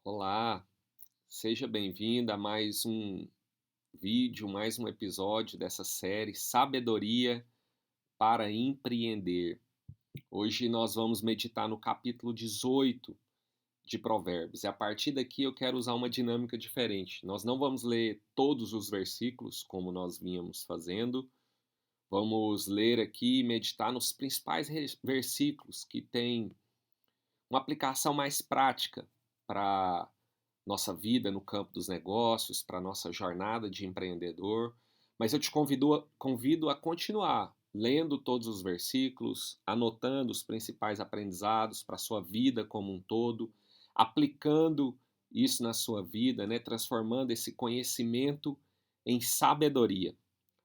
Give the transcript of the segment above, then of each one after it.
Olá, seja bem-vinda a mais um vídeo, mais um episódio dessa série Sabedoria para Empreender. Hoje nós vamos meditar no capítulo 18 de Provérbios. E a partir daqui eu quero usar uma dinâmica diferente. Nós não vamos ler todos os versículos como nós vínhamos fazendo. Vamos ler aqui e meditar nos principais versículos que têm uma aplicação mais prática para nossa vida no campo dos negócios, para nossa jornada de empreendedor. Mas eu te convido a continuar lendo todos os versículos, anotando os principais aprendizados para a sua vida como um todo, aplicando isso na sua vida, né, transformando esse conhecimento em sabedoria.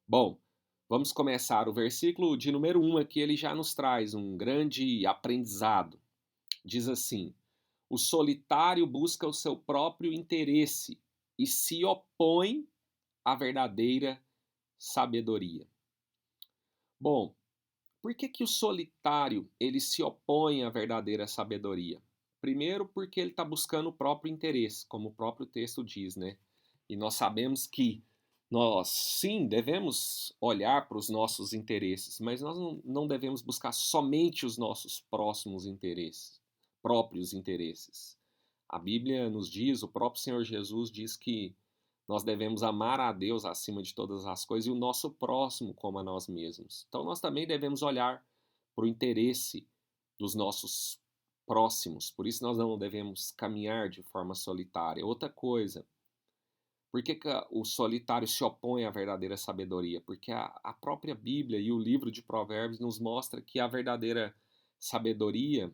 Bom, vamos começar o versículo de número 1 aqui, ele já nos traz um grande aprendizado. Diz assim: o solitário busca o seu próprio interesse e se opõe à verdadeira sabedoria. Bom, por que que o solitário ele se opõe à verdadeira sabedoria? Primeiro, porque ele está buscando o próprio interesse, como o próprio texto diz, né? E nós sabemos que nós, sim, devemos olhar para os nossos interesses, mas nós não devemos buscar somente os nossos próprios interesses. A Bíblia nos diz, o próprio Senhor Jesus diz que nós devemos amar a Deus acima de todas as coisas e o nosso próximo como a nós mesmos. Então nós também devemos olhar para o interesse dos nossos próximos. Por isso nós não devemos caminhar de forma solitária. Outra coisa, por que que o solitário se opõe à verdadeira sabedoria? Porque a própria Bíblia e o livro de Provérbios nos mostra que a verdadeira sabedoria,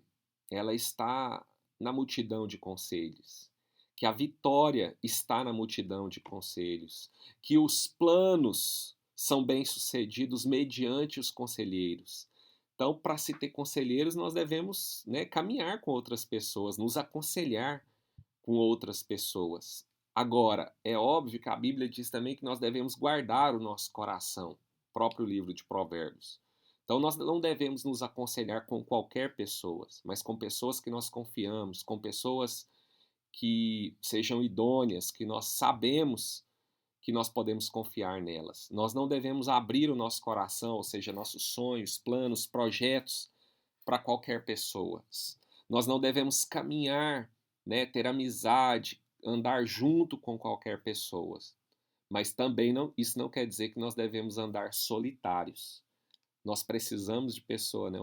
ela está na multidão de conselhos, que a vitória está na multidão de conselhos, que os planos são bem-sucedidos mediante os conselheiros. Então, para se ter conselheiros, nós devemos, né, caminhar com outras pessoas, nos aconselhar com outras pessoas. Agora, é óbvio que a Bíblia diz também que nós devemos guardar o nosso coração, próprio livro de Provérbios. Então, nós não devemos nos aconselhar com qualquer pessoa, mas com pessoas que nós confiamos, com pessoas que sejam idôneas, que nós sabemos que nós podemos confiar nelas. Nós não devemos abrir o nosso coração, ou seja, nossos sonhos, planos, projetos, para qualquer pessoa. Nós não devemos caminhar, né, ter amizade, andar junto com qualquer pessoa. Mas também isso não quer dizer que nós devemos andar solitários. Nós precisamos de pessoa, né?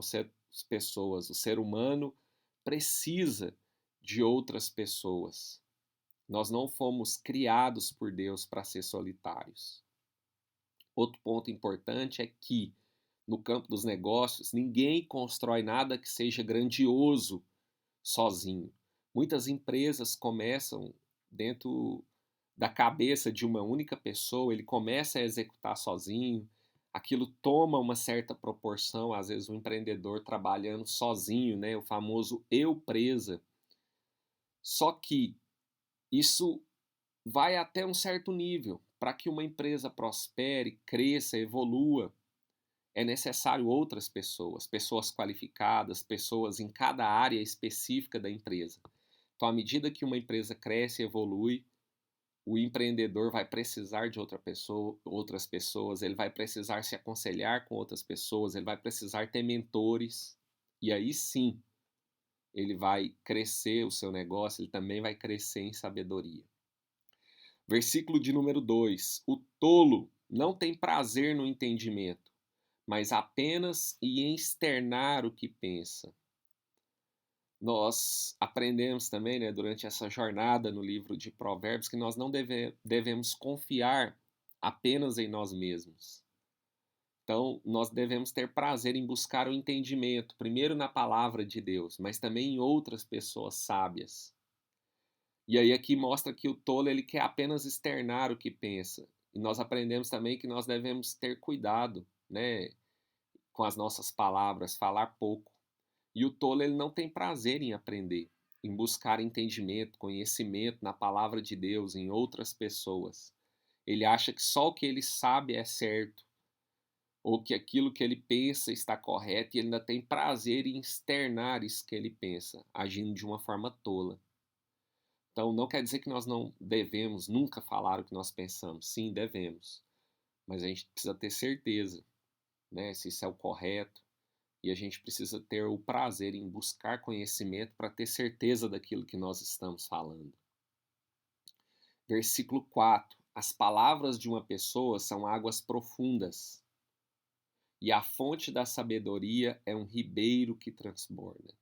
Pessoas, o ser humano precisa de outras pessoas. Nós não fomos criados por Deus para ser solitários. Outro ponto importante é que, no campo dos negócios, ninguém constrói nada que seja grandioso sozinho. Muitas empresas começam dentro da cabeça de uma única pessoa, ele começa a executar sozinho, aquilo toma uma certa proporção, às vezes o empreendedor trabalhando sozinho, né, o famoso eu presa. Só que isso vai até um certo nível. Para que uma empresa prospere, cresça, evolua, é necessário outras pessoas, pessoas qualificadas, pessoas em cada área específica da empresa. Então, à medida que uma empresa cresce e evolui, o empreendedor vai precisar de outras pessoas, ele vai precisar se aconselhar com outras pessoas, ele vai precisar ter mentores, e aí sim ele vai crescer o seu negócio, ele também vai crescer em sabedoria. Versículo de número 2: o tolo não tem prazer no entendimento, mas apenas em externar o que pensa. Nós aprendemos também, né, durante essa jornada no livro de Provérbios, que nós não devemos confiar apenas em nós mesmos. Então, nós devemos ter prazer em buscar o entendimento, primeiro na palavra de Deus, mas também em outras pessoas sábias. E aí aqui mostra que o tolo ele quer apenas externar o que pensa. E nós aprendemos também que nós devemos ter cuidado, né, com as nossas palavras, falar pouco. E o tolo ele não tem prazer em aprender, em buscar entendimento, conhecimento na palavra de Deus, em outras pessoas. Ele acha que só o que ele sabe é certo, ou que aquilo que ele pensa está correto, e ele ainda tem prazer em externar isso que ele pensa, agindo de uma forma tola. Então, não quer dizer que nós não devemos nunca falar o que nós pensamos. Sim, devemos. Mas a gente precisa ter certeza, né, se isso é o correto. E a gente precisa ter o prazer em buscar conhecimento para ter certeza daquilo que nós estamos falando. Versículo 4. As palavras de uma pessoa são águas profundas, e a fonte da sabedoria é um ribeiro que transborda.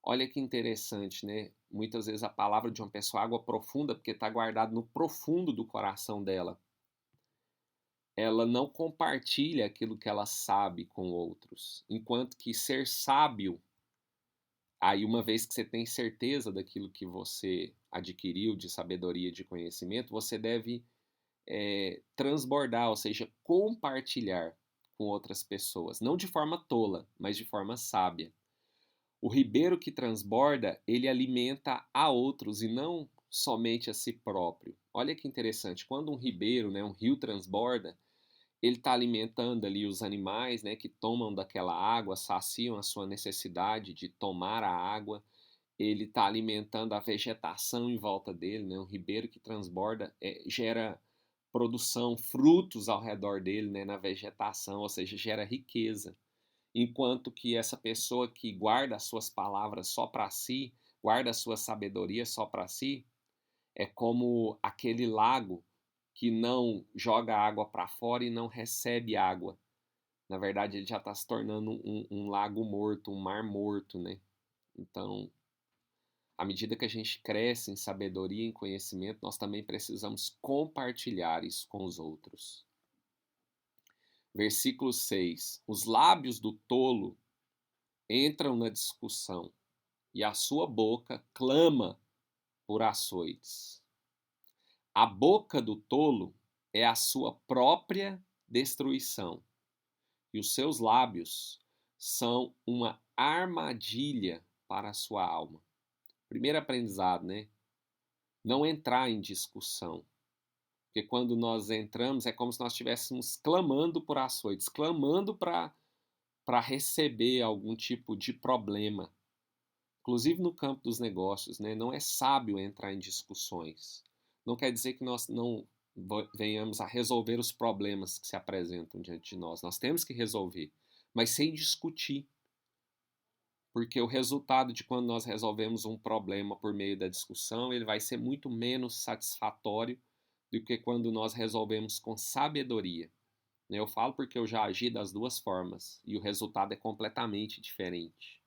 Olha que interessante, né? Muitas vezes a palavra de uma pessoa é água profunda, porque está guardado no profundo do coração dela. Ela não compartilha aquilo que ela sabe com outros. Enquanto que ser sábio, aí uma vez que você tem certeza daquilo que você adquiriu de sabedoria, de conhecimento, você deve transbordar, ou seja, compartilhar com outras pessoas. Não de forma tola, mas de forma sábia. O ribeiro que transborda, ele alimenta a outros e não somente a si próprio. Olha que interessante, quando um ribeiro, né, um rio transborda, ele está alimentando ali os animais, né, que tomam daquela água, saciam a sua necessidade de tomar a água. Ele está alimentando a vegetação em volta dele, né, um ribeiro que transborda gera produção, frutos ao redor dele, né, na vegetação, ou seja, gera riqueza. Enquanto que essa pessoa que guarda as suas palavras só para si, guarda a sua sabedoria só para si, é como aquele lago que não joga água para fora e não recebe água. Na verdade, ele já está se tornando um lago morto, um mar morto, né? Então, à medida que a gente cresce em sabedoria e em conhecimento, nós também precisamos compartilhar isso com os outros. Versículo 6. Os lábios do tolo entram na discussão e a sua boca clama por açoites. A boca do tolo é a sua própria destruição, e os seus lábios são uma armadilha para a sua alma. Primeiro aprendizado, né? Não entrar em discussão. Porque quando nós entramos, é como se nós estivéssemos clamando por açoites, clamando para receber algum tipo de problema. Inclusive no campo dos negócios, né? Não é sábio entrar em discussões. Não quer dizer que nós não venhamos a resolver os problemas que se apresentam diante de nós. Nós temos que resolver, mas sem discutir. Porque o resultado de quando nós resolvemos um problema por meio da discussão, ele vai ser muito menos satisfatório do que quando nós resolvemos com sabedoria. Eu falo porque eu já agi das duas formas e o resultado é completamente diferente.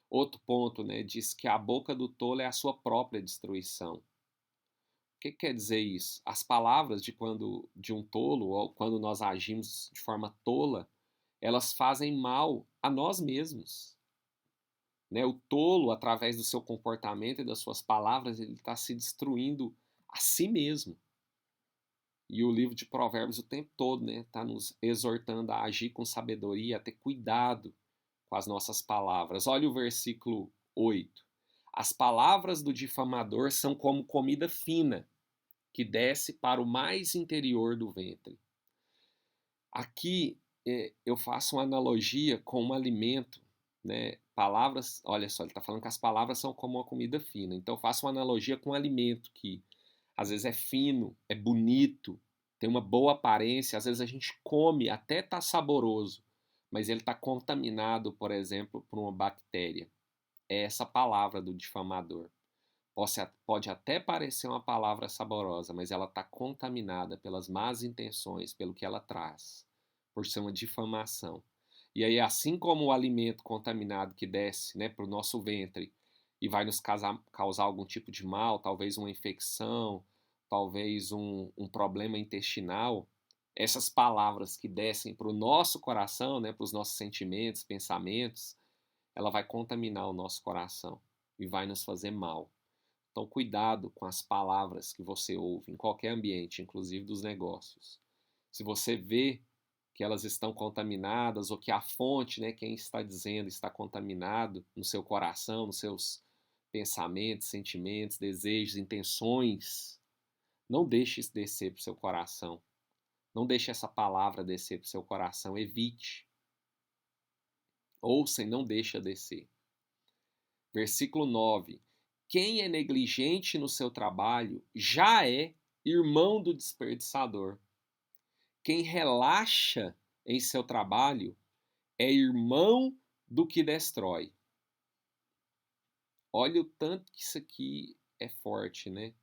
Outro ponto, né, diz que a boca do tolo é a sua própria destruição. O que quer dizer isso? As palavras de um tolo, ou quando nós agimos de forma tola, elas fazem mal a nós mesmos. Né? O tolo, através do seu comportamento e das suas palavras, ele está se destruindo a si mesmo. E o livro de Provérbios o tempo todo, né, está nos exortando a agir com sabedoria, a ter cuidado com as nossas palavras. Olha o versículo 8. As palavras do difamador são como comida fina, que desce para o mais interior do ventre. Aqui eu faço uma analogia com um alimento, né? Palavras, olha só, ele está falando que as palavras são como uma comida fina. Então eu faço uma analogia com um alimento que às vezes é fino, é bonito, tem uma boa aparência, às vezes a gente come, até está saboroso, mas ele está contaminado, por exemplo, por uma bactéria. É essa palavra do difamador. Pode até parecer uma palavra saborosa, mas ela está contaminada pelas más intenções, pelo que ela traz, por ser uma difamação. E aí, assim como o alimento contaminado que desce, né, para o nosso ventre e vai nos causar algum tipo de mal, talvez uma infecção, talvez um problema intestinal, essas palavras que descem para o nosso coração, né, para os nossos sentimentos, pensamentos, ela vai contaminar o nosso coração e vai nos fazer mal. Então, cuidado com as palavras que você ouve em qualquer ambiente, inclusive dos negócios. Se você vê que elas estão contaminadas ou que a fonte, né, quem está dizendo, está contaminado no seu coração, nos seus pensamentos, sentimentos, desejos, intenções, não deixe isso descer para o seu coração. Não deixe essa palavra descer para o seu coração. Evite. Ouça e não deixe descer. Versículo 9. Quem é negligente no seu trabalho já é irmão do desperdiçador. Quem relaxa em seu trabalho é irmão do que destrói. Olha o tanto que isso aqui é forte, né?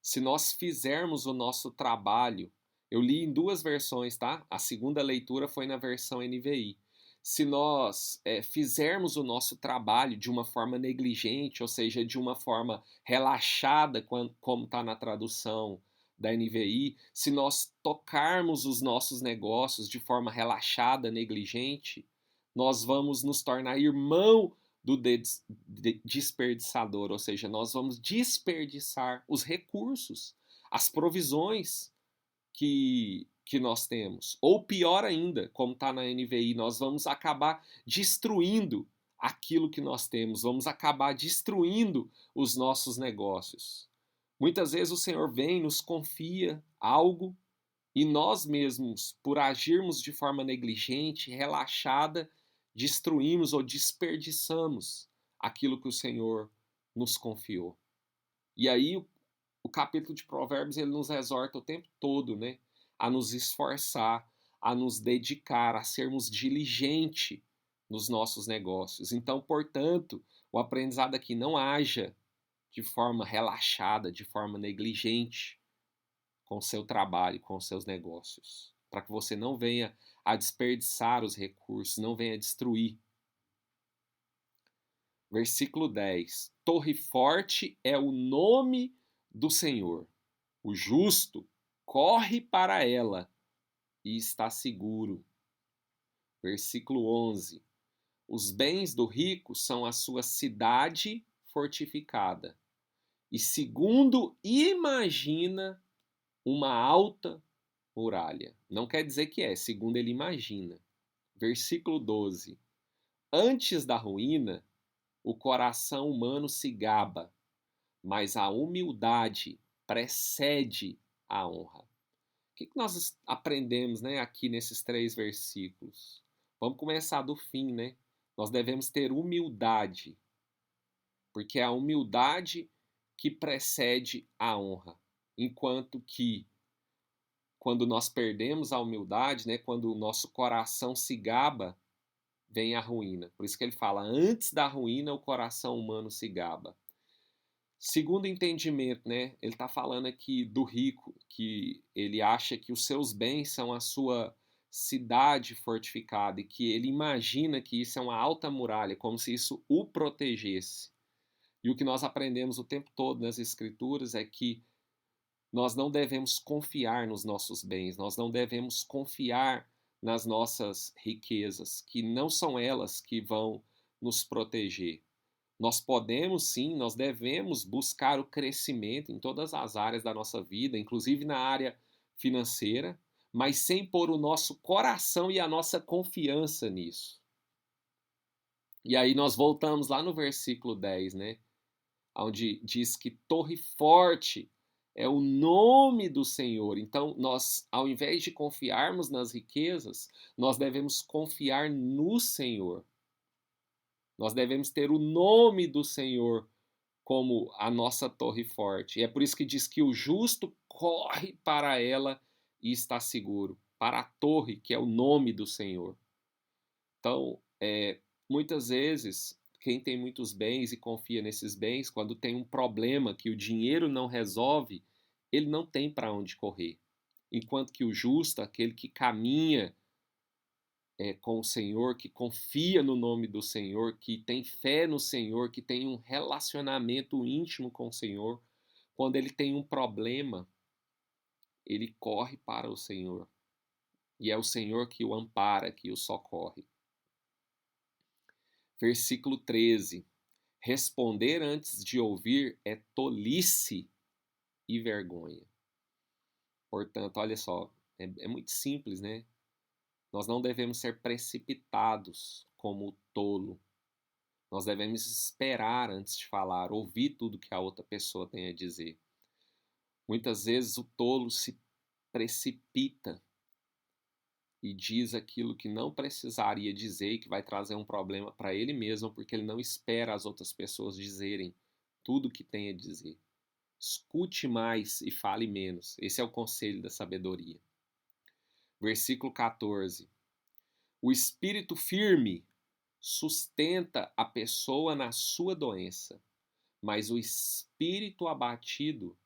Se nós fizermos o nosso trabalho, eu li em duas versões, tá? A segunda leitura foi na versão NVI. Se nós fizermos o nosso trabalho de uma forma negligente, ou seja, de uma forma relaxada, como está na tradução da NVI, se nós tocarmos os nossos negócios de forma relaxada, negligente, nós vamos nos tornar irmão do desperdiçador, ou seja, nós vamos desperdiçar os recursos, as provisões que nós temos. Ou pior ainda, como está na NVI, nós vamos acabar destruindo aquilo que nós temos, vamos acabar destruindo os nossos negócios. Muitas vezes o Senhor vem, nos confia algo e nós mesmos, por agirmos de forma negligente, relaxada, destruímos ou desperdiçamos aquilo que o Senhor nos confiou. E aí o capítulo de Provérbios ele nos exorta o tempo todo, né, a nos esforçar, a nos dedicar, a sermos diligentes nos nossos negócios. Então, portanto, o aprendizado aqui não haja de forma relaxada, de forma negligente com o seu trabalho, com os seus negócios, para que você não venha a desperdiçar os recursos, não venha a destruir. Versículo 10. Torre forte é o nome do Senhor. O justo corre para ela e está seguro. Versículo 11. Os bens do rico são a sua cidade fortificada. E segundo imagina uma alta muralha. Não quer dizer que é, segundo ele imagina. Versículo 12. Antes da ruína, o coração humano se gaba, mas a humildade precede a honra. O que nós aprendemos, né, aqui nesses 3 versículos? Vamos começar do fim, né? Nós devemos ter humildade, porque é a humildade que precede a honra. Enquanto que quando nós perdemos a humildade, né, quando o nosso coração se gaba, vem a ruína. Por isso que ele fala, antes da ruína o coração humano se gaba. Segundo entendimento, né, ele está falando aqui do rico, que ele acha que os seus bens são a sua cidade fortificada e que ele imagina que isso é uma alta muralha, como se isso o protegesse. E o que nós aprendemos o tempo todo nas Escrituras é que nós não devemos confiar nos nossos bens, nós não devemos confiar nas nossas riquezas, que não são elas que vão nos proteger. Nós podemos sim, nós devemos buscar o crescimento em todas as áreas da nossa vida, inclusive na área financeira, mas sem pôr o nosso coração e a nossa confiança nisso. E aí nós voltamos lá no versículo 10, né? Onde diz que torre forte é o nome do Senhor. Então, nós, ao invés de confiarmos nas riquezas, nós devemos confiar no Senhor. Nós devemos ter o nome do Senhor como a nossa torre forte. E é por isso que diz que o justo corre para ela e está seguro, para a torre que é o nome do Senhor. Então, muitas vezes, quem tem muitos bens e confia nesses bens, quando tem um problema que o dinheiro não resolve, ele não tem para onde correr. Enquanto que o justo, aquele que caminha com o Senhor, que confia no nome do Senhor, que tem fé no Senhor, que tem um relacionamento íntimo com o Senhor, quando ele tem um problema, ele corre para o Senhor. E é o Senhor que o ampara, que o socorre. Versículo 13. Responder antes de ouvir é tolice e vergonha. Portanto, olha só, é muito simples, né? Nós não devemos ser precipitados como o tolo. Nós devemos esperar antes de falar, ouvir tudo que a outra pessoa tem a dizer. Muitas vezes o tolo se precipita e diz aquilo que não precisaria dizer e que vai trazer um problema para ele mesmo, porque ele não espera as outras pessoas dizerem tudo que tem a dizer. Escute mais e fale menos. Esse é o conselho da sabedoria. Versículo 14. O espírito firme sustenta a pessoa na sua doença, mas o espírito abatido,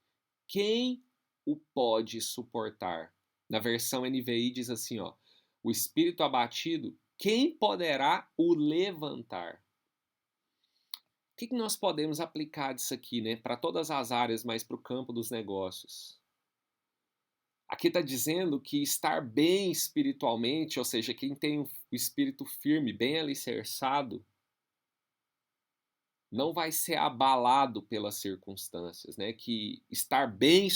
quem o pode suportar? Na versão NVI diz assim, ó, o espírito abatido, quem poderá o levantar? O que nós podemos aplicar disso aqui, né, para todas as áreas, mas para o campo dos negócios? Aqui está dizendo que estar bem espiritualmente, ou seja, quem tem o espírito firme, bem alicerçado, não vai ser abalado pelas circunstâncias, né? Que estar bem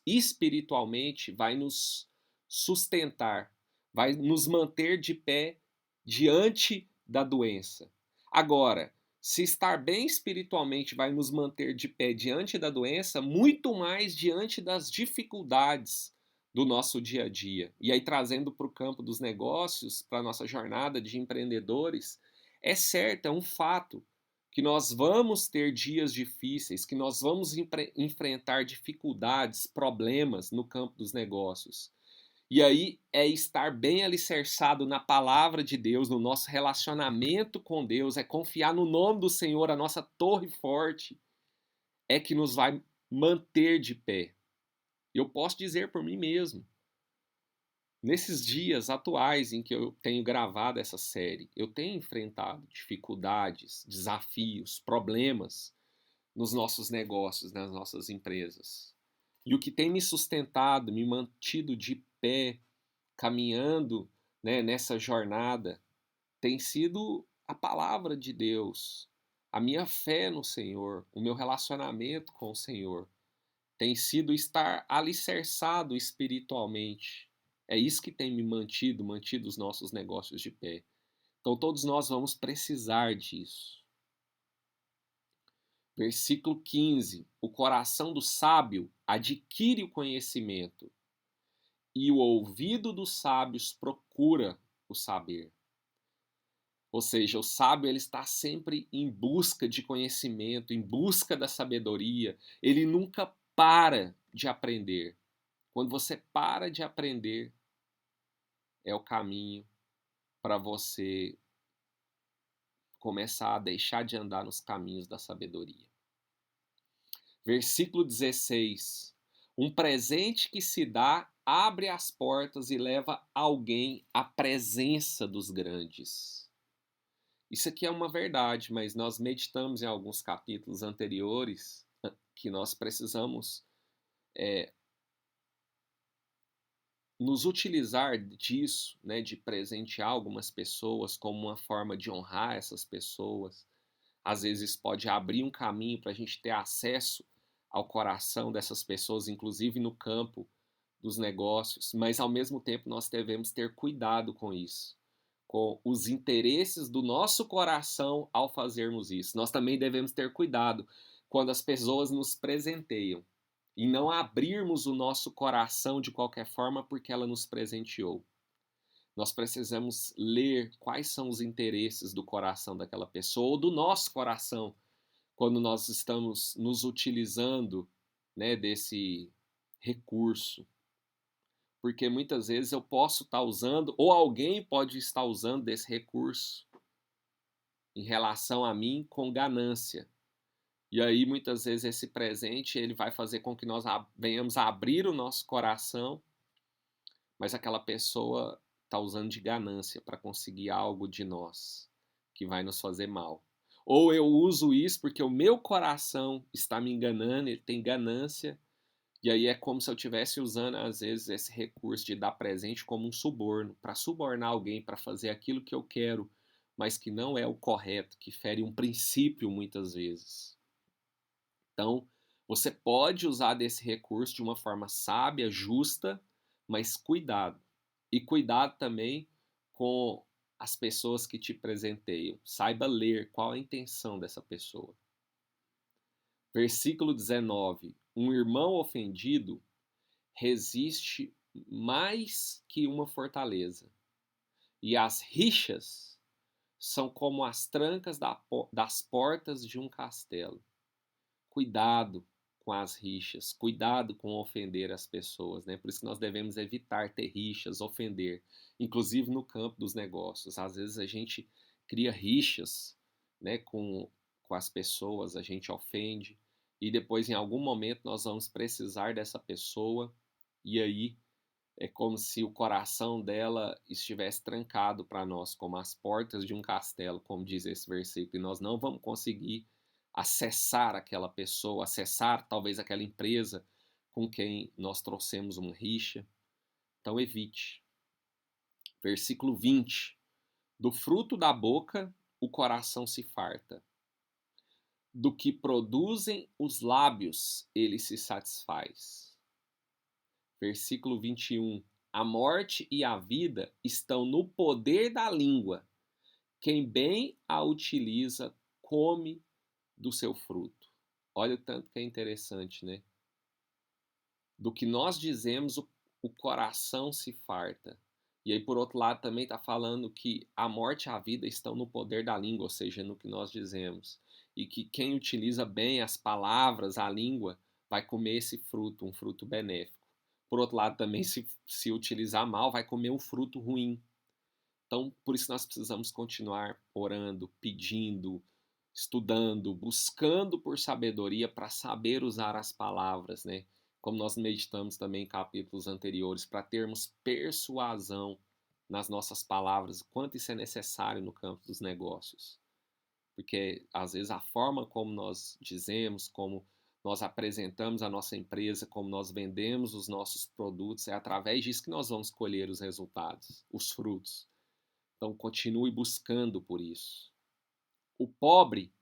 espiritualmente vai nos sustentar, vai nos manter de pé diante da doença. Agora, se estar bem espiritualmente vai nos manter de pé diante da doença, muito mais diante das dificuldades do nosso dia a dia. E aí, trazendo para o campo dos negócios, para a nossa jornada de empreendedores, é certo, é um fato que nós vamos ter dias difíceis, que nós vamos enfrentar dificuldades, problemas no campo dos negócios. E aí é estar bem alicerçado na palavra de Deus, no nosso relacionamento com Deus, é confiar no nome do Senhor, a nossa torre forte, é que nos vai manter de pé. Eu posso dizer por mim mesmo, nesses dias atuais em que eu tenho gravado essa série, eu tenho enfrentado dificuldades, desafios, problemas nos nossos negócios, nas nossas empresas. E o que tem me sustentado, me mantido de pé, caminhando, né, nessa jornada, tem sido a palavra de Deus, a minha fé no Senhor, o meu relacionamento com o Senhor. Tem sido estar alicerçado espiritualmente. É isso que tem me mantido os nossos negócios de pé. Então todos nós vamos precisar disso. Versículo 15. O coração do sábio adquire o conhecimento, e o ouvido dos sábios procura o saber. Ou seja, o sábio ele está sempre em busca de conhecimento, em busca da sabedoria. Ele nunca para de aprender. Quando você para de aprender, é o caminho para você começar a deixar de andar nos caminhos da sabedoria. Versículo 16. Um presente que se dá abre as portas e leva alguém à presença dos grandes. Isso aqui é uma verdade, mas nós meditamos em alguns capítulos anteriores que nós precisamos nos utilizar disso, né, de presentear algumas pessoas como uma forma de honrar essas pessoas. Às vezes pode abrir um caminho para a gente ter acesso ao coração dessas pessoas, inclusive no campo dos negócios, mas ao mesmo tempo nós devemos ter cuidado com isso, com os interesses do nosso coração ao fazermos isso. Nós também devemos ter cuidado quando as pessoas nos presenteiam e não abrirmos o nosso coração de qualquer forma porque ela nos presenteou. Nós precisamos ler quais são os interesses do coração daquela pessoa ou do nosso coração quando nós estamos nos utilizando, né, desse recurso. Porque muitas vezes eu posso estar usando, ou alguém pode estar usando desse recurso em relação a mim com ganância. E aí muitas vezes esse presente ele vai fazer com que nós venhamos a abrir o nosso coração, mas aquela pessoa está usando de ganância para conseguir algo de nós que vai nos fazer mal. Ou eu uso isso porque o meu coração está me enganando, ele tem ganância, e aí é como se eu estivesse usando, às vezes, esse recurso de dar presente como um suborno, para subornar alguém para fazer aquilo que eu quero, mas que não é o correto, que fere um princípio muitas vezes. Então, você pode usar desse recurso de uma forma sábia, justa, mas cuidado. E cuidado também com as pessoas que te presenteiam. Saiba ler qual a intenção dessa pessoa. Versículo 19. Um irmão ofendido resiste mais que uma fortaleza, e as rixas são como as trancas das portas de um castelo. cuidado com as rixas, cuidado com ofender as pessoas, né? Por isso que nós devemos evitar ter rixas, ofender, inclusive no campo dos negócios. Às vezes a gente cria rixas, né, com as pessoas, a gente ofende, e depois em algum momento nós vamos precisar dessa pessoa, e aí é como se o coração dela estivesse trancado para nós, como as portas de um castelo, como diz esse versículo, e nós não vamos conseguir acessar aquela pessoa, acessar talvez aquela empresa com quem nós trouxemos uma rixa. Então evite. Versículo 20. Do fruto da boca o coração se farta. Do que produzem os lábios ele se satisfaz. Versículo 21. A morte e a vida estão no poder da língua. Quem bem a utiliza, come do seu fruto. Olha o tanto que é interessante, né? Do que nós dizemos, o coração se farta. E aí, por outro lado, também está falando que a morte e a vida estão no poder da língua, ou seja, no que nós dizemos. E que quem utiliza bem as palavras, a língua, vai comer esse fruto, um fruto benéfico. Por outro lado, também, se utilizar mal, vai comer um fruto ruim. Então, por isso nós precisamos continuar orando, pedindo, estudando, buscando por sabedoria para saber usar as palavras, né? Como nós meditamos também em capítulos anteriores, para termos persuasão nas nossas palavras, quanto isso é necessário no campo dos negócios. Porque às vezes a forma como nós dizemos, como nós apresentamos a nossa empresa, como nós vendemos os nossos produtos, é através disso que nós vamos colher os resultados, os frutos. Então continue buscando por isso. O pobre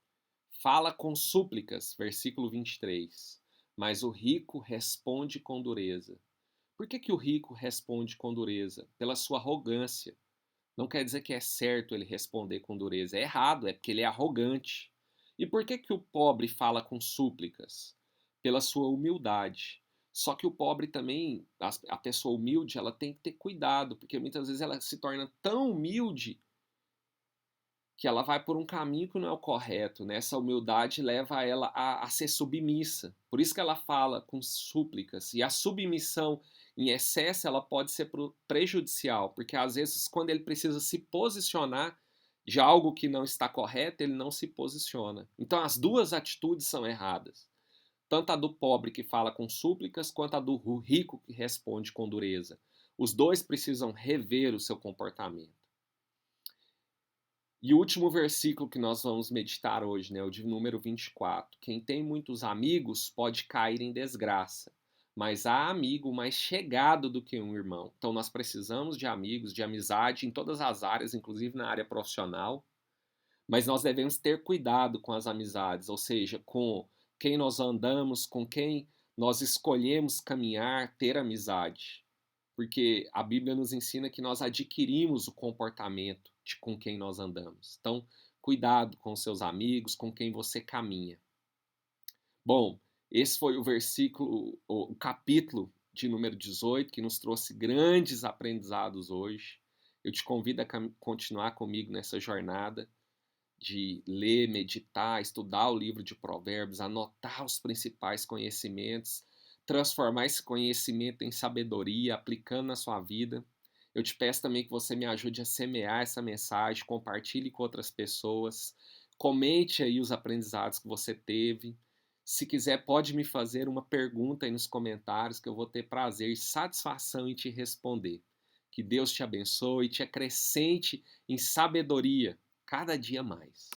fala com súplicas, versículo 23, mas o rico responde com dureza. Por que o rico responde com dureza? Pela sua arrogância. Não quer dizer que é certo ele responder com dureza, é errado, é porque ele é arrogante. E por que o pobre fala com súplicas? Pela sua humildade. Só que o pobre também, a pessoa humilde, ela tem que ter cuidado, porque muitas vezes ela se torna tão humilde que ela vai por um caminho que não é o correto, né? Essa humildade leva ela a ser submissa. Por isso que ela fala com súplicas. E a submissão em excesso, ela pode ser prejudicial, porque às vezes quando ele precisa se posicionar de algo que não está correto, ele não se posiciona. Então as duas atitudes são erradas. Tanto a do pobre que fala com súplicas, quanto a do rico que responde com dureza. Os dois precisam rever o seu comportamento. E o último versículo que nós vamos meditar hoje, né, o de número 24. Quem tem muitos amigos pode cair em desgraça, mas há amigo mais chegado do que um irmão. Então nós precisamos de amigos, de amizade em todas as áreas, inclusive na área profissional, mas nós devemos ter cuidado com as amizades, ou seja, com quem nós andamos, com quem nós escolhemos caminhar, ter amizade. Porque a Bíblia nos ensina que nós adquirimos o comportamento de com quem nós andamos. Então, cuidado com seus amigos, com quem você caminha. Bom, esse foi o versículo, o capítulo de número 18, que nos trouxe grandes aprendizados hoje. Eu te convido a continuar comigo nessa jornada de ler, meditar, estudar o livro de Provérbios, anotar os principais conhecimentos, transformar esse conhecimento em sabedoria, aplicando na sua vida. Eu te peço também que você me ajude a semear essa mensagem, compartilhe com outras pessoas, comente aí os aprendizados que você teve. Se quiser, pode me fazer uma pergunta aí nos comentários que eu vou ter prazer e satisfação em te responder. Que Deus te abençoe e te acrescente em sabedoria cada dia mais.